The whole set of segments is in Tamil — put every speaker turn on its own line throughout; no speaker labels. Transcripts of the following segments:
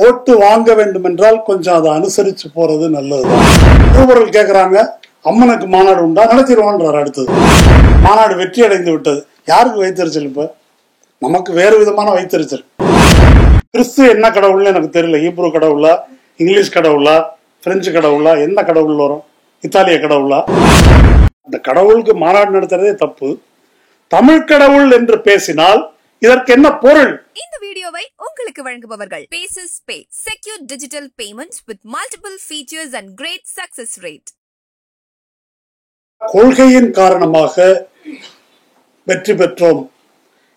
ஓட்டு வாங்க வேண்டும் என்றால் கொஞ்சம் அதை அனுசரிச்சு போறது நல்லதுதான். திருவருள் கேட்கிறாங்க, அம்மனுக்கு மாநாடு உண்டா, நடத்திடுவான்றார். அடுத்தது மாநாடு வெற்றி அடைந்து விட்டது. யாருக்கு வைத்தறிச்சல்? இப்ப நமக்கு வேறு விதமான வைத்தறிச்சல். கிறிஸ்து என்ன கடவுள்னு எனக்கு தெரியல. ஈப்ரு கடவுளா, இங்கிலீஷ் கடவுளா, பிரெஞ்சு கடவுளா, என்ன கடவுள் வரும்? இத்தாலிய கடவுளா? அந்த கடவுளுக்கு மாநாடு நடத்துறதே தப்பு. தமிழ் கடவுள் என்று பேசினால் இதற்கு என்ன பொருள்?
இந்த வீடியோவை உங்களுக்கு வழங்குபவர்கள் Paces Pay, secure digital payments with multiple features and great success rate.
கொள்கையின் காரணமாக வெற்றி பெற்றோம்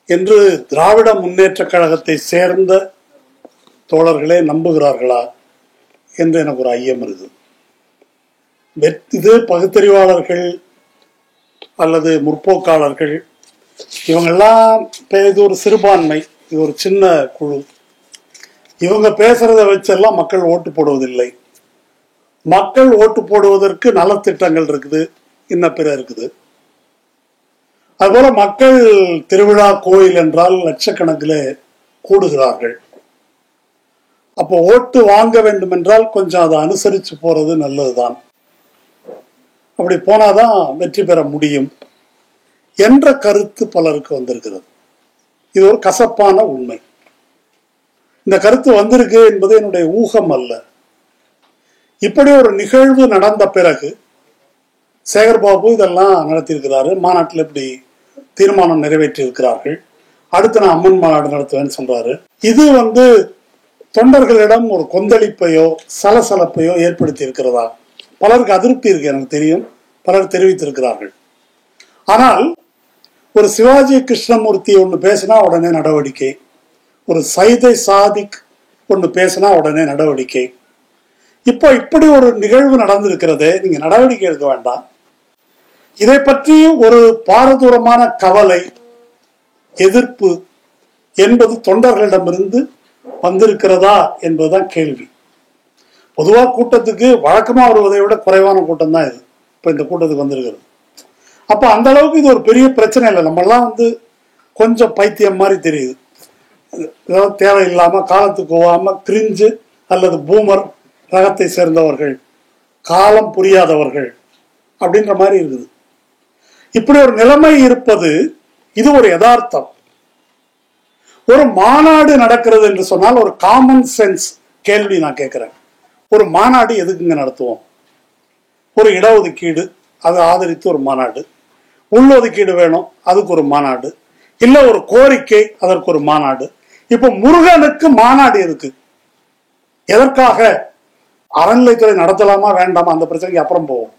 என்று திராவிட முன்னேற்ற கழகத்தை சேர்ந்த தோழர்களே நம்புகிறார்களா என்று எனக்கு ஒரு ஐயம் இருக்குது. இது பகுத்தறிவாளர்கள் அல்லது முற்போக்காளர்கள் இவங்கெல்லாம் இது ஒரு சிறுபான்மை, இது ஒரு சின்ன குழு. இவங்க பேசுறத வச்செல்லாம் மக்கள் ஓட்டு போடுவதில்லை. மக்கள் ஓட்டு போடுவதற்கு நலத்திட்டங்கள் இருக்குது, இன்ன பிற இருக்குது. அதுபோல மக்கள் திருவிழா கோயில் என்றால் லட்சக்கணக்கில் கூடுகிறார்கள். அப்போ ஓட்டு வாங்க வேண்டும் என்றால் கொஞ்சம் அதை அனுசரிச்சு போறது நல்லதுதான். அப்படி போனாதான் வெற்றி பெற முடியும் என்ற கருத்து பலருக்கு வந்திருக்கிறது. இது ஒரு கசப்பான உண்மை. இந்த கருத்து வந்திருக்கு என்பது என்னுடைய ஊகம் அல்ல. இப்படி ஒரு நிகழ்வு நடந்த பிறகு சேகர்பாபு இதெல்லாம் நடத்தியிருக்கிறாரு. மாநாட்டில் இப்படி தீர்மானம் நிறைவேற்றி இருக்கிறார்கள். அடுத்து நான் அம்மன் மாநாடு நடத்துவேன்னு சொல்றாரு. இது தொண்டர்களிடம் ஒரு கொந்தளிப்பையோ சலசலப்பையோ ஏற்படுத்தி இருக்கிறதா? பலருக்கு அதிருப்தி இருக்கு, எனக்கு தெரியும். பலர் தெரிவித்திருக்கிறார்கள். ஆனால் ஒரு சிவாஜி கிருஷ்ணமூர்த்தி ஒன்று பேசினா உடனே நடவடிக்கை, ஒரு சைதை சாதிக் ஒன்று பேசினா உடனே நடவடிக்கை. இப்போ இப்படி ஒரு நிகழ்வு நடந்திருக்கிறதே, நீங்க நடவடிக்கை எடுக்க வேண்டாம். இதை பற்றி ஒரு பாரதூரமான கவலை, எதிர்ப்பு என்பது தொண்டர்களிடமிருந்து வந்திருக்கிறதா என்பதுதான் கேள்வி. பொதுவாக கூட்டத்துக்கு வழக்கமா வருவதை விட குறைவான கூட்டம் தான் இது இப்ப இந்த கூட்டத்துக்கு வந்திருக்கிறது. அப்ப அந்த அளவுக்கு இது ஒரு பெரிய பிரச்சனை இல்லை. நம்மெல்லாம் கொஞ்சம் பைத்தியம் மாதிரி தெரியுது. ஏதாவது தேவையில்லாம காலத்துக்கு போகாம கிரிஞ்சு அல்லது பூமர் ரகத்தை சேர்ந்தவர்கள், காலம் புரியாதவர்கள் அப்படின்ற மாதிரி இருக்குது. இப்படி ஒரு நிலைமை இருப்பது இது ஒரு யதார்த்தம். ஒரு மாநாடு நடக்கிறது என்று சொன்னால் ஒரு காமன் சென்ஸ் கேள்வி நான் கேட்கிறேன். ஒரு மாநாடு எதுக்குங்க நடத்துவோம்? ஒரு இடஒதுக்கீடு, அதை ஆதரித்து ஒரு மாநாடு. உள்ளொதுக்கீடு வேணும், அதுக்கு ஒரு மாநாடு. இல்ல ஒரு கோரிக்கை, அதற்கு ஒரு மாநாடு. இப்ப முருகனுக்கு மாநாடு எதுக்கு? எதற்காக? அறநிலைத்துறை நடத்தலாமா வேண்டாமா, அந்த பிரச்சனைக்கு அப்புறம் போவோம்.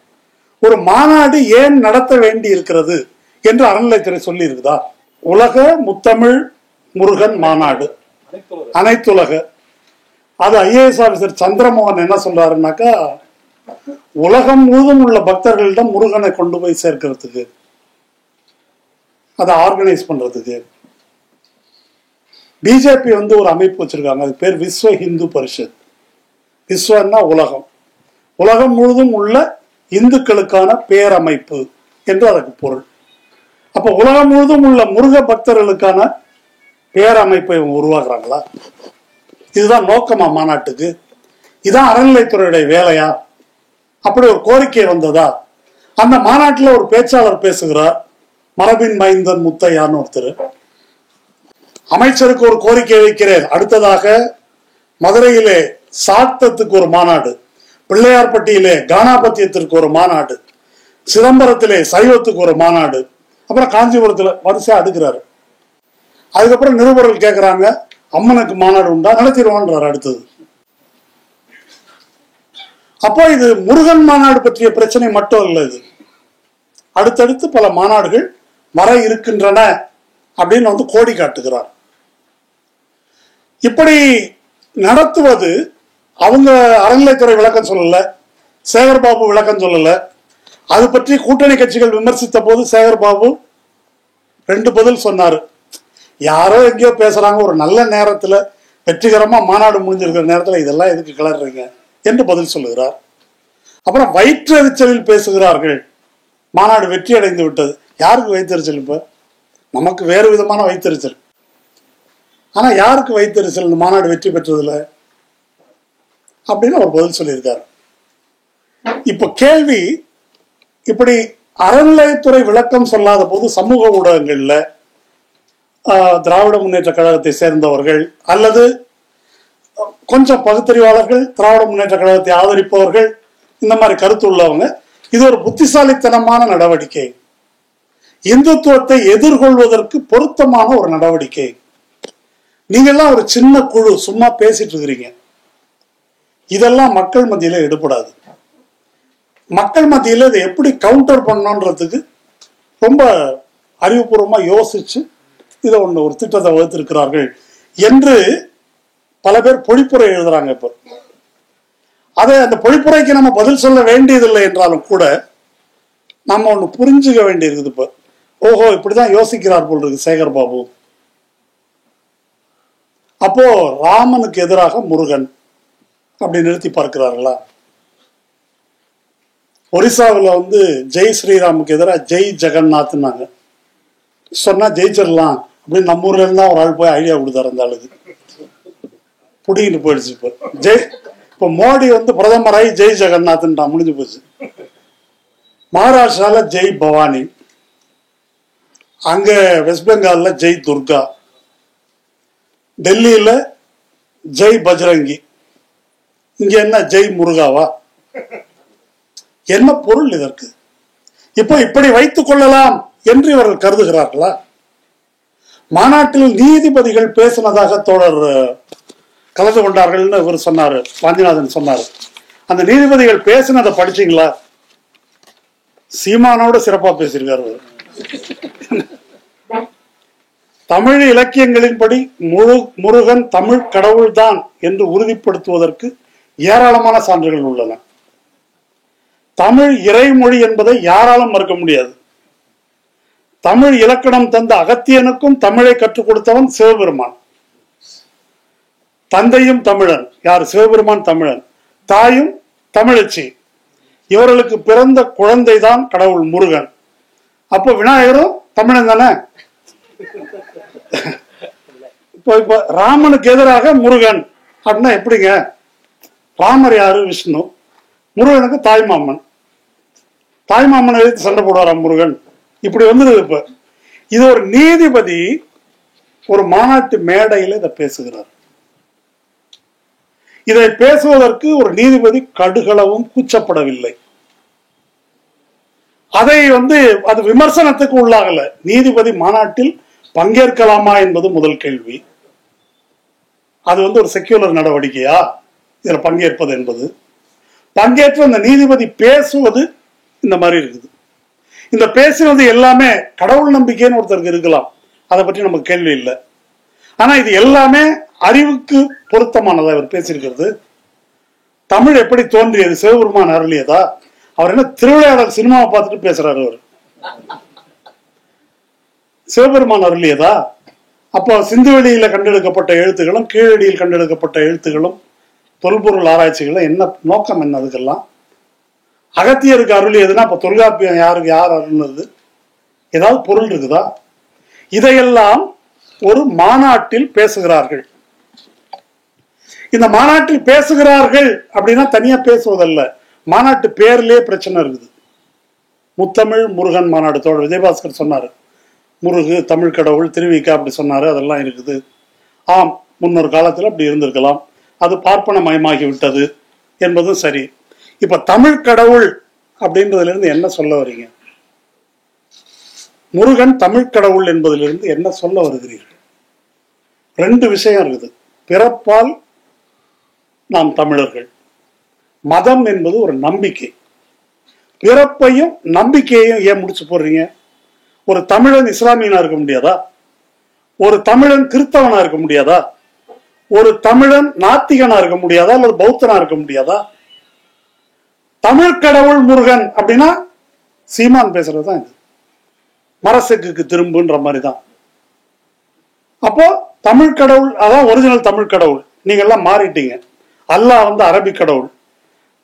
ஒரு மாநாடு ஏன் நடத்த வேண்டி இருக்கிறது என்று அறநிலைத்துறை சொல்லி இருக்குதா? உலக முத்தமிழ் முருகன் மாநாடு, அனைத்துலக. அது IAS ஆபீசர் சந்திரமோகன் என்ன சொல்றாருன்னாக்கா, உலகம் முழுவதும் உள்ள பக்தர்களிடம் முருகனை கொண்டு போய் சேர்க்கிறதுக்கு, அதை ஆர்கனைஸ் பண்றதுக்கு பிஜேபி ஒரு அமைப்பு வச்சிருக்காங்க. அது பேர் விஸ்வ இந்து பரிஷத். விஸ்வன்னா உலகம், உலகம் முழுவதும் உள்ள இந்துக்களுக்கான பேரமைப்பு என்று அதற்கு பொருள். அப்ப உலகம் முழுவதும் உள்ள முருக பக்தர்களுக்கான பேரமைப்பை உருவாக்குறாங்களா? இதுதான் நோக்கமா மாநாட்டுக்கு? இதான் அறநிலைத்துறையுடைய வேலையா? அப்படி ஒரு கோரிக்கை வந்ததா? அந்த மாநாட்டில் ஒரு பேச்சாளர் பேசுகிறார், மரபின் மைந்தன் முத்தையான்னு ஒருத்தர். அமைச்சருக்கு ஒரு கோரிக்கை வைக்கிறேன். அடுத்ததாக மதுரையிலே சாத்தத்துக்கு ஒரு மாநாடு, பிள்ளையார்பட்டியிலே கானாபத்தியத்திற்கு ஒரு மாநாடு, சிதம்பரத்திலே சைவத்துக்கு ஒரு மாநாடு, அப்புறம் காஞ்சிபுரத்துல வரிசையா அடுக்கிறாரு. அதுக்கப்புறம் நிருபர்கள் கேட்கிறாங்க, அம்மனுக்கு மாநாடு உண்டா, நடத்திடுவான்றார். அடுத்தது அப்போ இது முருகன் மாநாடு பற்றிய பிரச்சனை மட்டும் இல்லை. இது அடுத்தடுத்து பல மாநாடுகள் வர இருக்கின்றன அப்படின்னு கோடி காட்டுகிறார். இப்படி நடத்துவது அவங்க அறநிலைத்துறை விளக்கம் சொல்லல, சேகர்பாபு விளக்கம் சொல்லல. அது பற்றி கூட்டணி கட்சிகள் விமர்சித்த போது சேகர்பாபு 2 பதில் சொன்னாரு. யாரோ எங்கேயோ பேசுறாங்க, ஒரு நல்ல நேரத்துல வெற்றிகரமா மாநாடு முடிஞ்சிருக்கிற நேரத்துல இதெல்லாம் எதுக்கு கிளறீங்க என்று பதில் சொல்லுகிறார். அப்புறம் வயிற்றெரிச்சலில் பேசுகிறார்கள், மாநாடு வெற்றி அடைந்து விட்டது. யாருக்கு வைத்தறிச்சல்? இப்ப நமக்கு வேறு விதமான வைத்தறிச்சல். ஆனா யாருக்கு வைத்தறிச்சல்? இந்த மாநாடு வெற்றி பெற்றதுல அப்படின்னு அவர் பதில் சொல்லியிருக்காரு. இப்ப கேள்வி, இப்படி அறநிலையத்துறை விளக்கம் சொல்லாத போது சமூக ஊடகங்கள்ல திராவிட முன்னேற்ற கழகத்தை சேர்ந்தவர்கள் அல்லது கொஞ்சம் பகுத்தறிவாளர்கள், திராவிட முன்னேற்ற கழகத்தை ஆதரிப்பவர்கள், இந்த மாதிரி கருத்து உள்ளவங்க, இது ஒரு புத்திசாலித்தனமான நடவடிக்கை, இந்துத்துவத்தை எதிர்கொள்வதற்கு பொருத்தமான ஒரு நடவடிக்கை, நீங்கெல்லாம் ஒரு சின்ன குழு சும்மா பேசிட்டு இருக்கிறீங்க, இதெல்லாம் மக்கள் மத்தியில எடுபடாது. மக்கள் மத்தியில இதை எப்படி கவுண்டர் பண்ணணுன்றதுக்கு ரொம்ப அறிவுபூர்வமா யோசிச்சு இதை ஒரு திட்டத்தை வகுத்திருக்கிறார்கள் என்று பல பேர் பொழிப்புரை எழுதுறாங்க. இப்போ அதை அந்த பொழிப்புரைக்கு நம்ம பதில் சொல்ல வேண்டியதில்லை என்றாலும் கூட நம்ம ஒண்ணு புரிஞ்சுக்க வேண்டியிருக்குது. இப்போ ஓஹோ, இப்படிதான் யோசிக்கிறார் போல் இருக்கு சேகர் பாபு. அப்போ ராமனுக்கு எதிராக முருகன் அப்படி நிறுத்தி பார்க்கிறார்களா? ஒரிசாவில் ஜெய் ஸ்ரீராமுக்கு எதிராக ஜெய் ஜெகநாத்னாங்க. சொன்னா ஜெயிச்சிடலாம் அப்படின்னு நம்ம ஊர்ல இருந்தா ஒரு ஆள் போய் ஐடியா கொடுத்தாரு. அந்த ஆளுக்கு புடிங்கிட்டு போயிடுச்சு. இப்போ மோடி பிரதமராகி ஜெய் ஜெகநாத்ன்றா, முடிஞ்சு போச்சு. மகாராஷ்டிரால ஜெய் பவானி, அங்க வெஸ்ட் பெங்கால்ல ஜெய் துர்கா, டெல்லியில ஜெய் பஜ்ரங்கி, இங்க என்ன ஜெய் முருகாவா? என்ன பொருள் இதற்கு? இப்போ இப்படி வைத்துக் கொள்ளலாம் என்று இவர்கள் கருதுகிறார்களா? மாநாட்டில் நீதிபதிகள் பேசினதாக தோழர் கலந்து கொண்டார்கள் இவர் சொன்னாரு, வாஞ்சிநாதன் சொன்னாரு. அந்த நீதிபதிகள் பேசினதை படிச்சீங்களா? சீமானோட சிறப்பா பேசியிருக்காரு. தமிழ் இலக்கியங்களின்படி முருகன் தமிழ் கடவுள் தான் என்று உறுதிப்படுத்துவதற்கு ஏராளமான சான்றுகள் உள்ளன. தமிழ் இறைமொழி என்பதை யாராலும் மறுக்க முடியாது. தமிழ் இலக்கணம் தந்த அகத்தியனுக்கும் தமிழை கற்றுக் கொடுத்தவன் சிவபெருமான். தந்தையும் தமிழன். யார்? சிவபெருமான் தமிழன். தாயும் தமிழச்சி. இவர்களுக்கு பிறந்த குழந்தை தான் கடவுள் முருகன். அப்போ விநாயகரும் தமிழன் தானே? இப்போ ராமனுக்கு எதிராக முருகன் அப்படின்னா எப்படிங்க? ராமர் யாரு? விஷ்ணு. முருகனுக்கு தாய்மாமன். தாய்மாமனை எதிர்த்து சண்டை போடுவாராம் முருகன். இப்படி இப்ப இது ஒரு நீதிபதி ஒரு மாநாட்டு மேடையில் இதை பேசுகிறார். இதை பேசுவதற்கு ஒரு நீதிபதி கடுகளவும் கூச்சப்படவில்லை. அதை அது விமர்சனத்துக்கு உள்ளாகல. நீதிபதி மாநாட்டில் பங்கேற்கலாமா என்பது முதல் கேள்வி. அது ஒரு செக்யூலர் நடவடிக்கையா இதுல பங்கேற்பது என்பது? பங்கேற்று அந்த நீதிபதி பேசுவது இந்த மாதிரி இருக்குது. இந்த பேசுவது எல்லாமே கடவுள் நம்பிக்கைன்னு ஒருத்தருக்கு இருக்கலாம், அதை பற்றி நமக்கு கேள்வி இல்லை. ஆனா இது எல்லாமே அறிவுக்கு பொருத்தமானதா இவர் பேசியிருக்கிறது. தமிழ் எப்படி தோன்றியது? சிவபெருமான் அருளியதா? அவர் என்ன திருவிளையாடல் சினிமாவை பார்த்துட்டு பேசுறாரு? அவர் சிவபெருமான் அருளியதா? அப்போ சிந்துவெளியில கண்டெடுக்கப்பட்ட எழுத்துகளும் கீழடியில் கண்டெடுக்கப்பட்ட எழுத்துகளும் தொல்பொருள் ஆராய்ச்சிகளும் என்ன நோக்கம்? என்ன அதுக்கெல்லாம்? அகத்தியருக்கு அருளியதுன்னா அப்ப தொல்காப்பியம் யார் அருள்னது? ஏதாவது பொருள் இருக்குதா? இதையெல்லாம் ஒரு மாநாட்டில் பேசுகிறார்கள். இந்த மாநாட்டில் பேசுகிறார்கள் அப்படின்னா தனியா பேசுவதல்ல, மாநாட்டு பேர்லயே பிரச்சனை இருக்குது. முத்தமிழ் முருகன் மாநாடு தோழர் விஜயபாஸ்கர் சொன்னாரு, முருகு தமிழ் கடவுள், திருவிக்கா அப்படி சொன்னாரு, அதெல்லாம் இருக்குது. ஆம், முன்னொரு காலத்துல அப்படி இருந்திருக்கலாம், அது பார்ப்பன மயமாகி விட்டது என்பதும் சரி. இப்ப தமிழ் கடவுள் அப்படின்றதுல இருந்து என்ன சொல்ல வரீங்க? முருகன் தமிழ் கடவுள் என்பதிலிருந்து என்ன சொல்ல வருகிறீர்கள்? ரெண்டு விஷயம் இருக்குது. பிறப்பால் நாம் தமிழர்கள். மதம் என்பது ஒரு நம்பிக்கை. பிறப்பையும் நம்பிக்கையையும் ஏன் முடிச்சு போடுறீங்க? ஒரு தமிழன் இஸ்லாமியனா இருக்க முடியாதா? ஒரு தமிழன் கிறிஸ்தவனா இருக்க முடியாதா? ஒரு தமிழன் நாத்திகனா இருக்க முடியாதா? அல்லது பௌத்தனா இருக்க முடியாதா? தமிழ் கடவுள் முருகன் அப்படின்னா சீமான் பேசுறதுதான் இது. மரசெக்கு திரும்புன்ற மாதிரிதான். அப்போ தமிழ் கடவுள் அதான் ஒரிஜினல் தமிழ் கடவுள். நீங்க எல்லாம் மாறிட்டீங்க. அல்லாஹ் அரபிக் கடவுள்.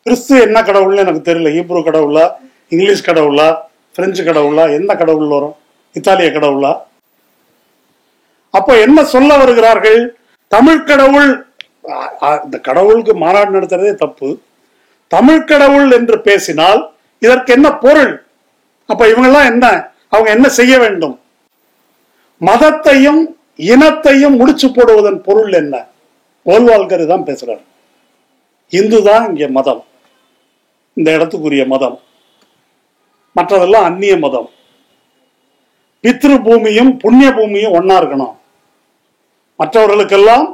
கிறிஸ்து என்ன கடவுள்னு எனக்கு தெரியல. ஹீப்ரு கடவுளா, இங்கிலீஷ் கடவுளா, பிரெஞ்சு கடவுளா, என்ன கடவுள் வரும்? இத்தாலிய கடவுளா? அப்போ என்ன சொல்ல வருகிறார்கள்? தமிழ் கடவுள் இந்த கடவுளுக்கு மாநாடு நடத்துறதே தப்பு. தமிழ் கடவுள் என்று பேசினால் இதற்கு என்ன பொருள்? அப்ப இவங்கெல்லாம் என்ன, அவங்க என்ன செய்ய வேண்டும்? மதத்தையும் இனத்தையும் முடிச்சு போடுவதன் பொருள் என்ன? கோல்வால்கர் தான் பேசுறாரு. இந்து தான் இங்க மதம், இந்த இடத்துக்குரிய மதம், மற்றதெல்லாம் அந்நிய மதம். பித்ரு பூமியும் புண்ணிய பூமியும் ஒன்னா இருக்கணும். மற்றவர்களுக்கெல்லாம்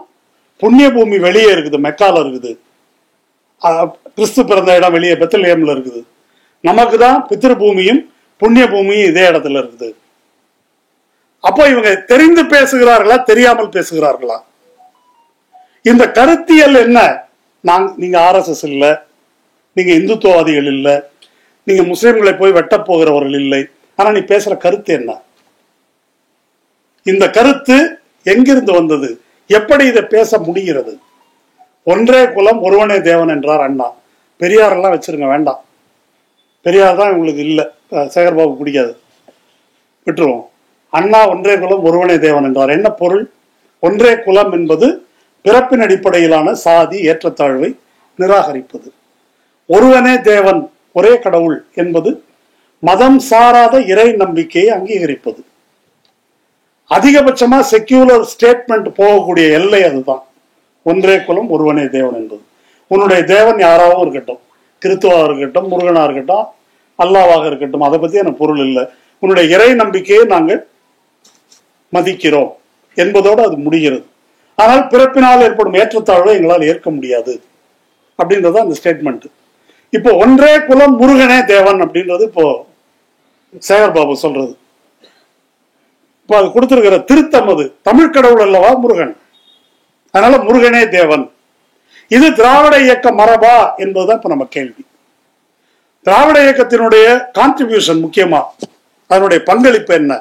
புண்ணிய பூமி வெளியே இருக்குது, மெக்கால இருக்குது, கிறிஸ்து பிறந்த இடம் வெளியே பெத்லஹேம்ல இருக்குது. நமக்கு தான் பித்ரு பூமியும் புண்ணிய பூமியும் இதே இடத்துல இருக்குது. அப்போ இவங்க தெரிந்து பேசுகிறார்களா, தெரியாமல் பேசுகிறார்களா? இந்த கருத்தியல் என்ன? நீங்க RSS இல்ல, நீங்க இந்துத்துவவாதிகள் இல்ல, நீங்க முஸ்லிம்களை போய் வெட்ட போகிறவர்கள் இல்லை. ஆனா நீ பேசுற கருத்து என்ன? இந்த கருத்து எங்கிருந்து வந்தது? எப்படி இதை பேச முடிகிறது? ஒன்றே குலம் ஒருவனே தேவன் என்றார் அண்ணா. பெரியார் எல்லாம் வச்சிருங்க, வேண்டாம். பெரியார் தான் உங்களுக்கு இல்லை, சேகர்பாபு பிடிக்காது, விட்டுருவோம். அண்ணா ஒன்றே குலம் ஒருவனே தேவன் என்றார். என்ன பொருள்? ஒன்றே குலம் என்பது பிறப்பின் அடிப்படையிலான சாதி ஏற்றத்தாழ்வை நிராகரிப்பது. ஒருவனே தேவன், ஒரே கடவுள் என்பது மதம் சாராத இறை நம்பிக்கையை அங்கீகரிப்பது. அதிகபட்சமா செக்யூலர் ஸ்டேட்மெண்ட் போகக்கூடிய எல்லை அதுதான். ஒன்றே குலம் ஒருவனே தேவன் என்பது. உன்னுடைய தேவன் யாராவும் இருக்கட்டும், கிறிஸ்துவாக இருக்கட்டும், முருகனா இருக்கட்டும், அல்லாவாக இருக்கட்டும், அதை பத்தி எனக்கு பொருள் இல்லை. உன்னுடைய இறை நம்பிக்கையை நாங்கள் மதிக்கிறோம் என்பதோடு அது முடிகிறது. ஆனால் பிறப்பினால் ஏற்படும் ஏற்றத்தாழ்வை எங்களால் ஏற்க முடியாது அப்படின்றது அந்த ஸ்டேட்மெண்ட். இப்போ ஒன்றே குலம் முருகனே தேவன் அப்படின்றது இப்போ சேகர்பாபு சொல்றது. இப்போ அது கொடுத்திருக்கிற திருத்தம் அது தமிழ் கடவுள் அல்லவா முருகன், அதனால முருகனே தேவன். இது திராவிட இயக்க மரபா என்பதுதான் இப்ப நம்ம கேள்வி. திராவிட இயக்கத்தினுடைய கான்ட்ரிபியூஷன் முக்கியமா, அதனுடைய பங்களிப்பு என்ன,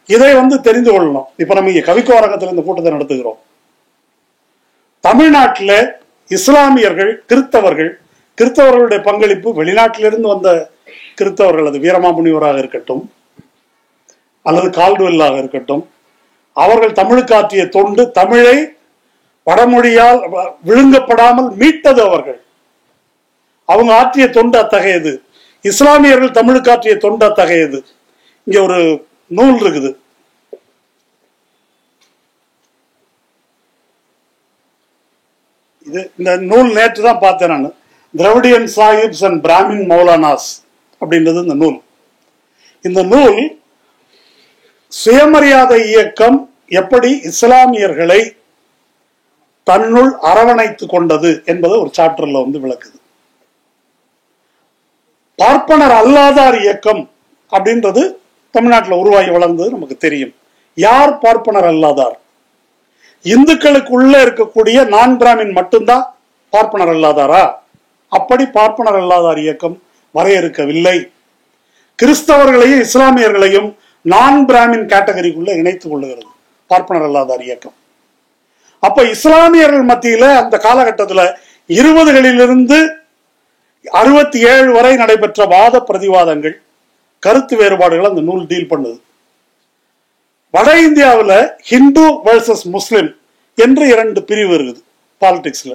இதை தெரிந்து கொள்ளணும். இப்ப நம்ம இங்க கவிக்கோரகத்தில் இந்த கூட்டத்தை நடத்துகிறோம். தமிழ்நாட்டில் இஸ்லாமியர்கள், கிறிஸ்தவர்களுடைய பங்களிப்பு, வெளிநாட்டிலிருந்து வந்த கிறிஸ்தவர்கள், அது வீரமாமுனிவராக இருக்கட்டும் அல்லது கால்டுவெல்லாக இருக்கட்டும், அவர்கள் தமிழுக்கு ஆற்றிய தொண்டு, தமிழை வடமொழியால் விழுங்கப்படாமல் மீட்டது அவர்கள். அவங்க ஆற்றிய தொண்டு அத்தகையது. இஸ்லாமியர்கள் தமிழுக்கு ஆற்றிய தொண்டு அத்தகையது. இங்க ஒரு நூல் இருக்குது, இந்த நூல் நேற்று தான் பார்த்தேன் நான். திராவிடியன் சாஹிப்ஸ் அண்ட் பிராமின் மௌலானாஸ் அப்படின்றது இந்த நூல். இந்த நூல் சுயமரியாதை இயக்கம் எப்படி இஸ்லாமியர்களை தன்னுள் அரவணைத்துக் கொண்டது என்பதை ஒரு சாப்டர்ல விளக்குது. பார்ப்பனர் அல்லாதார் இயக்கம் அப்படின்றது தமிழ்நாட்டில் உருவாகி வளர்ந்தது நமக்கு தெரியும். யார் பார்ப்பனர் அல்லாதார்? இந்துக்களுக்குள்ள இருக்கக்கூடிய நான் பிராமின் மட்டும்தான் பார்ப்பனர் அல்லாதாரா? அப்படி பார்ப்பனர் அல்லாதார் இயக்கம் வரையறுக்கவில்லை. கிறிஸ்தவர்களையும் இஸ்லாமியர்களையும் நான் பிராமின் கேட்டகரிக்குள்ள இணைத்துக் கொள்ளுகிறது பார்ப்பனர் அல்லாதார் இயக்கம். அப்ப இஸ்லாமியர்கள் மத்தியில அந்த காலகட்டத்தில் 20களிலிருந்து 67 வரை நடைபெற்ற வாத பிரதிவாதங்கள், கருத்து வேறுபாடுகள் அந்த நூல் டீல் பண்ணுது. வட இந்தியாவில் ஹிந்து வர்சஸ் முஸ்லிம் என்று 2 பிரிவு இருக்குது பாலிடிக்ஸ்ல.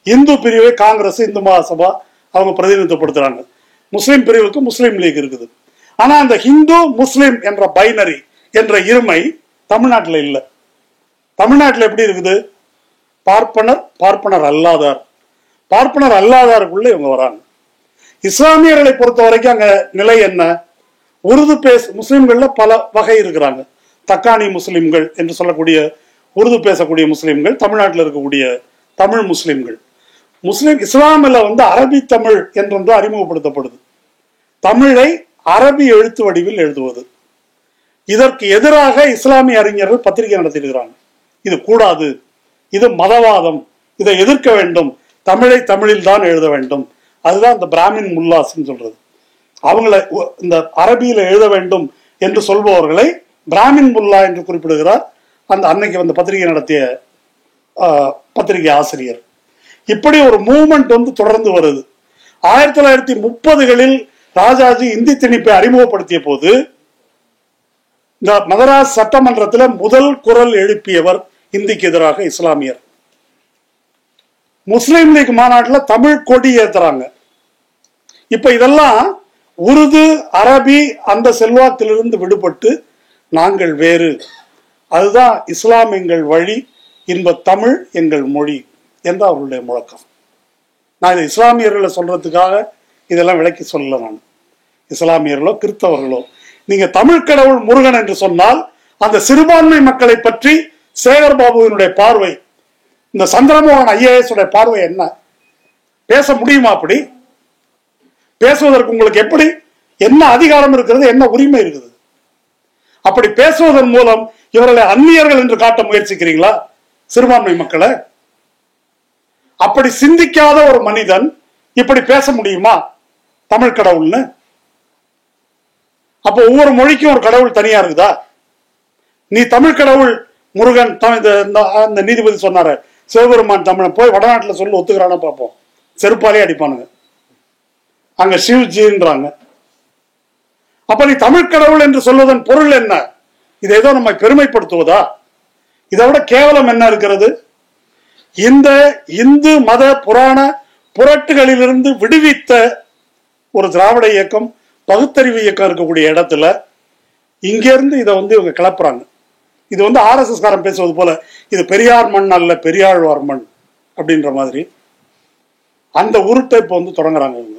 இந்து பிரிவை காங்கிரஸ், இந்து மகாசபா அவங்க பிரதிநிதித்துவப்படுத்துறாங்க. முஸ்லிம் பிரிவுக்கு முஸ்லிம் லீக் இருக்குது. ஆனா அந்த ஹிந்து முஸ்லிம் என்ற பைனரி என்ற இருமை தமிழ்நாட்டில் இல்லை. தமிழ்நாட்டில் எப்படி இருக்குது? பார்ப்பனர் அல்லாதார், பார்ப்பனர் அல்லாதாருக்குள்ள இவங்க வராங்க. இஸ்லாமியர்களை பொறுத்த வரைக்கும் அங்க நிலை என்ன? உருது முஸ்லிம்கள்ல பல வகை இருக்கிறாங்க. தக்கானி முஸ்லிம்கள் என்று சொல்லக்கூடிய உருது பேசக்கூடிய முஸ்லிம்கள், தமிழ்நாட்டில் இருக்கக்கூடிய தமிழ் முஸ்லிம்கள். இஸ்லாமில் அரபி தமிழ் என்றொன்று அறிமுகப்படுத்தப்படுது. தமிழை அரபி எழுத்து வடிவில் எழுதுவது. இதற்கு எதிராக இஸ்லாமிய அறிஞர்கள் பத்திரிகை நடத்தியிருக்கிறாங்க. இது கூடாது, இது மதவாதம், இதை எதிர்க்க வேண்டும், தமிழை தமிழில் தான் எழுத வேண்டும். அதுதான் இந்த பிராமின் முல்லாஸ் சொல்றது. அவங்களை இந்த அரபியில எழுத வேண்டும் என்று சொல்பவர்களை பிராமின் முல்லா என்று குறிப்பிடுகிறார் அந்த அன்னைக்கு பத்திரிகை நடத்திய பத்திரிகை ஆசிரியர். இப்படி ஒரு மூவ்மெண்ட் தொடர்ந்து வருது. 1930களில் ராஜாஜி இந்தி திணிப்பை அறிமுகப்படுத்திய போது இந்த மதராஸ் சட்டமன்றத்தில் முதல் குரல் எழுப்பியவர் இந்திக்கு எதிராக இஸ்லாமியர். முஸ்லீம் லீக் மாநாட்டில் தமிழ் கொடி ஏத்துறாங்க. இப்ப இதெல்லாம் உருது, அரபி அந்த செல்வாக்கிலிருந்து விடுபட்டு நாங்கள் வேறு, அதுதான் இஸ்லாம் எங்கள் வழி, இன்ப தமிழ் எங்கள் மொழி என்ற அவர்களுடைய முழக்கம். நான் இதை இஸ்லாமியர்களை சொல்றதுக்காக இதெல்லாம் விளக்கி சொல்லல. நான் இஸ்லாமியர்களோ கிறிஸ்தவர்களோ, நீங்க தமிழ் கடவுள் முருகன் என்று சொன்னால் அந்த சிறுபான்மை மக்களை பற்றி சேகர்பாபுவினுடைய பார்வை, இந்த சந்திரமோகன் ஐஏஎஸ் உடைய பார்வை என்ன? பேச முடியுமா? அப்படி பேசுவதற்கு உங்களுக்கு எப்படி, என்ன அதிகாரம் இருக்கிறது, என்ன உரிமை இருக்குது? அப்படி பேசுவதன் மூலம் இவர்களை அந்நியர்கள் என்று காட்ட முயற்சிக்கிறீங்களா சிறுபான்மை மக்களை? அப்படி சிந்திக்காத ஒரு மனிதன் இப்படி பேச முடியுமா தமிழ் கடவுள்னு? அப்ப ஒவ்வொரு மொழிக்கும் ஒரு கடவுள் தனியா இருக்குதா? நீ தமிழ் கடவுள் முருகன், அந்த நீதிபதி சொன்னாரு சிவபெருமான் தமிழன், போய் வடநாட்டுல சொல்லி ஒத்துக்கிறான பார்ப்போம். செருப்பாலே அடிப்பானுங்க, அங்க சிவ்ஜின்றாங்க. அப்ப நீ தமிழ் கடவுள் என்று சொல்வதன் பொருள் என்ன? இதை ஏதோ நம்ம பெருமைப்படுத்துவதா? இதை விட கேவலம் என்ன இருக்கிறது? இந்த இந்து மத புராண புரட்டுகளிலிருந்து விடுவித்த ஒரு திராவிட இயக்கம், பகுத்தறிவு இயக்கம் இருக்கக்கூடிய இடத்துல இங்கிருந்து இதை இவங்க கிளப்புறாங்க. இது RSS காரன் பேசுவது போல, இது பெரியார் மண் அல்ல பெரியாழ்வார் மண் அப்படின்ற மாதிரி அந்த உருட்டை இப்ப தொடங்குறாங்க. இவங்க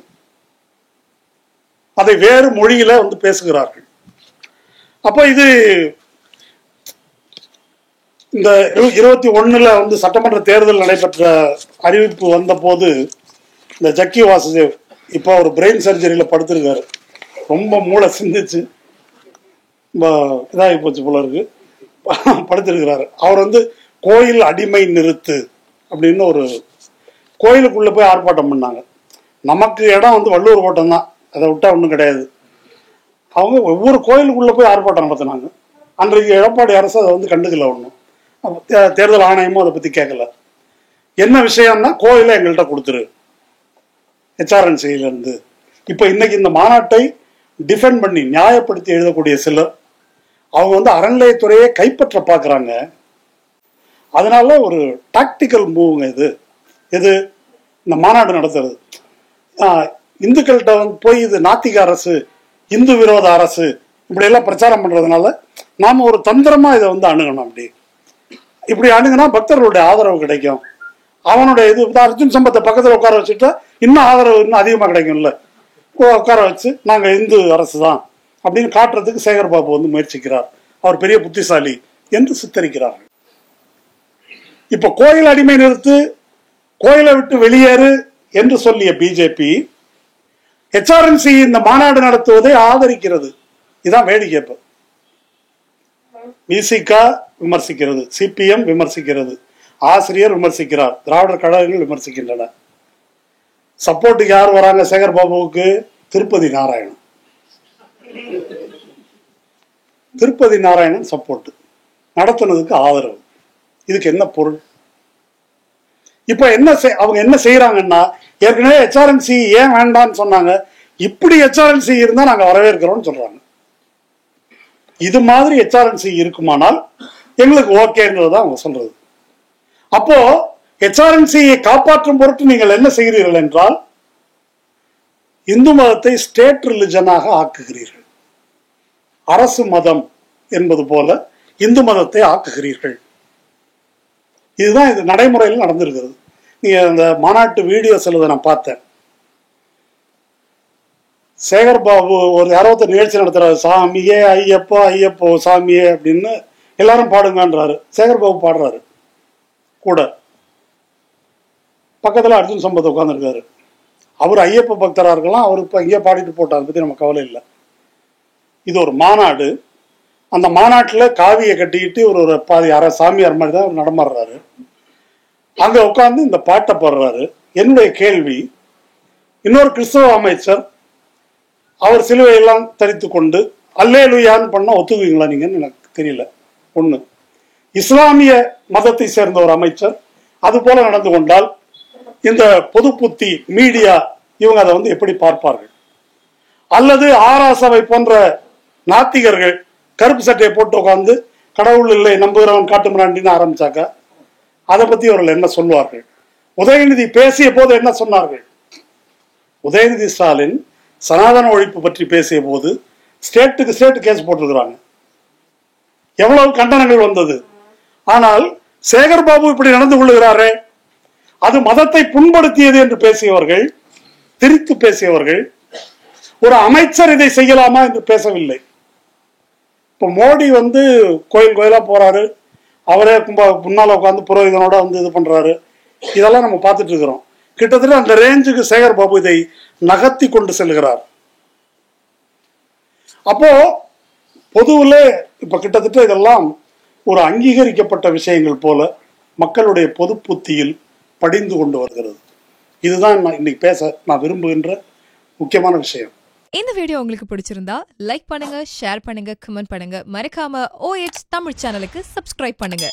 அதை வேறு மொழியில பேசுகிறார்கள். அப்ப இது இந்த 21 சட்டமன்ற தேர்தல் நடைபெற்ற அறிவிப்பு வந்த போது இந்த ஜக்கி வாசுதேவ் இப்போ ஒரு பிரெயின் சர்ஜரியில படுத்திருக்காரு. ரொம்ப மூளை சிந்திச்சு இதாகி போச்சு போல இருக்கு, படுத்திருக்கிறாரு. அவர் கோயில் அடிமை நிறுத்து அப்படின்னு ஒரு கோயிலுக்குள்ள போய் ஆர்ப்பாட்டம் பண்ணாங்க. நமக்கு இடம் வள்ளுவர் கோட்டம் தான், அதை விட்டா ஒன்றும் கிடையாது. அவங்க ஒவ்வொரு கோயிலுக்குள்ள போய் ஆர்ப்பாட்டம் நடத்தினாங்க. அன்றைக்கு எடப்பாடி அரசு அதை கண்டுக்கல, ஒன்றும் தேர்தல் ஆணையமும் அதை பத்தி கேட்கல. என்ன விஷயம்னா கோயிலை எங்கள்கிட்ட கொடுத்துரு HRNCல இருந்து. இப்ப இன்னைக்கு இந்த மாநாட்டை டிஃபெண்ட் பண்ணி நியாயப்படுத்தி எழுதக்கூடிய சிலர் அவங்க அறநிலையத்துறையை கைப்பற்ற பாக்குறாங்க. அதனால ஒரு டாக்டிக்கல் மூவ்ங்க இது இந்த மாநாடு நடத்துறது. இந்துக்கள்கிட்ட போய் இது நாத்திக அரசு, இந்து விரோத அரசு இப்படி எல்லாம் பிரச்சாரம் பண்றதுனால நாம ஒரு தந்திரமா இதை அணுகணும். இப்படி அணுகுனா பக்தர்களுடைய ஆதரவு கிடைக்கும். அவனுடைய இது அர்ஜுன் சம்பத்தை பக்கத்துல உட்கார வச்சுட்டா இன்னும் ஆதரவு இன்னும் அதிகமா கிடைக்கும்ல. உட்கார வச்சு நாங்க இந்து அரசு தான் அப்படின்னு காட்டுறதுக்கு சேகர்பாபு முயற்சிக்கிறார். அவர் பெரிய புத்திசாலி என்று சித்தரிக்கிறார்கள். இப்ப கோயில் அடிமை நிறுத்து, கோயிலை விட்டு வெளியேறு என்று சொல்லிய பிஜேபி HRNC இந்த மாநாடு நடத்துவதை ஆதரிக்கிறது. இதான் வேடிக்கை. இப்ப விசிக விமர்சிக்கிறது, CPM விமர்சிக்கிறது, ஆசிரியர் விமர்சிக்கிறார், திராவிடர் கழகங்கள் விமர்சிக்கின்றன. சப்போர்ட்டுக்கு யார் வராங்க சேகர்பாபுவுக்கு? திருப்பதி நாராயணன். திருப்பதி நாராயணன் சப்போர்ட் நடத்துனதுக்கு ஆதரவு. இதுக்கு என்ன பொருள்? இப்ப அவங்க என்ன செய்யறாங்கன்னா, ஏற்கனவே HRNC ஏன் வேண்டாம்னு சொன்னாங்க, இப்படி HRNC இருந்தா நாங்க வரவேற்கிறோம்னு சொல்றாங்க. இது மாதிரி HRNC இருக்குமானால் எங்களுக்கு ஓகேன்றதுதான் அவங்க சொல்றது. அப்போ HRNCயை காப்பாற்றும் பொருட்டு நீங்கள் என்ன செய்கிறீர்கள் என்றால், இந்து மதத்தை ஸ்டேட் ரிலிஜனாக ஆக்குகிறீர்கள். அரசு மதம் என்பது போல இந்து மதத்தை ஆக்குகிறீர்கள். இதுதான் இது நடைமுறையில் நடந்திருக்கிறது. நீங்க அந்த மாநாட்டு வீடியோஸ் நான் பார்த்தேன். சேகர்பாபு ஒரு யாரோ நிகழ்ச்சி நடத்துறாரு, சாமியே ஐயப்போ ஐயப்போ சாமியே அப்படின்னு எல்லாரும் பாடுங்கன்றாரு. சேகர்பாபு பாடுறாரு கூட. பக்கத்துல அர்ஜுன் சம்பத் உட்கார்ந்துருக்காரு. அவர் ஐயப்ப பக்தரா இருக்கலாம், அவர் இப்ப இங்கே பாடிட்டு போட்டார், பத்தி நம்ம கவலை இல்லை. இது ஒரு மாநாடு. அந்த மாநாட்டுல காவியை கட்டிக்கிட்டு ஒரு பாதி சாமியார் மாதிரி தான் நடமாடுறாரு. அங்க உட்கார்ந்து இந்த பாட்டை பாடுறாரு. என்னுடைய கேள்வி, இன்னொரு கிறிஸ்தவ அமைச்சர் அவர் சிலுவையெல்லாம் தரித்து கொண்டு அல்லேலூயான்னு பண்ண ஒத்துக்குவீங்களா நீங்கன்னு எனக்கு தெரியல. ஒண்ணு, இஸ்லாமிய மதத்தை சேர்ந்த ஒரு அமைச்சர் அது போல நடந்து கொண்டால் இந்த பொது புத்தி மீடியா இவங்க அதை எப்படி பார்ப்பார்கள்? அல்லது ஆராசவை போன்ற நாத்திகர்கள் கருப்பு சட்டையை போட்டு உட்காந்து கடவுள் இல்லை நம்புகிறவன் காட்டு மிராண்டின்னு ஆரம்பிச்சாக்கா அதை பத்தி அவர்கள் என்ன சொல்வார்கள்? உதயநிதி பேசிய போது என்ன சொன்னார்கள்? உதயநிதி ஸ்டாலின் சனாதன ஒழிப்பு பற்றி பேசிய போது ஸ்டேட்டுக்கு ஸ்டேட் கேஸ் போட்டிருக்கிறாங்க. எவ்வளவு கண்டனங்கள் வந்தது. ஆனால் சேகர் பாபு இப்படி நடந்து கொள்ளுகிறாரே, அது மதத்தை புண்படுத்தியது என்று பேசியவர்கள், திரித்து பேசியவர்கள், ஒரு அமைச்சர் இதை செய்யலாமா என்று பேசவில்லை. இப்ப மோடி கோயில் கோயிலா போறாரு, அவரே முன்னால உட்காந்து புரோகிதனோட இது பண்றாரு. இதெல்லாம் நம்ம பார்த்துட்டு இருக்கிறோம். கிட்டத்தட்ட அந்த ரேஞ்சுக்கு சேகர் பாபு இதை நகர்த்தி கொண்டு செல்கிறார். அப்போ பொதுவில் இப்ப கிட்டத்தட்ட இதெல்லாம் ஒரு அங்கீகரிக்கப்பட்ட விஷயங்கள் போல மக்களுடைய பொது புத்தியில் படிந்து கொண்டு வருகிறது. இதுதான் நான் இன்னைக்கு பேச நான் விரும்புகின்ற முக்கியமான விஷயம்.
இந்த வீடியோ உங்களுக்கு பிடிச்சிருந்தா லைக் பண்ணுங்க, ஷேர் பண்ணுங்க, கமெண்ட் பண்ணுங்க. மறக்காம OH தமிழ் சேனலுக்கு சப்ஸ்கிரைப் பண்ணுங்க.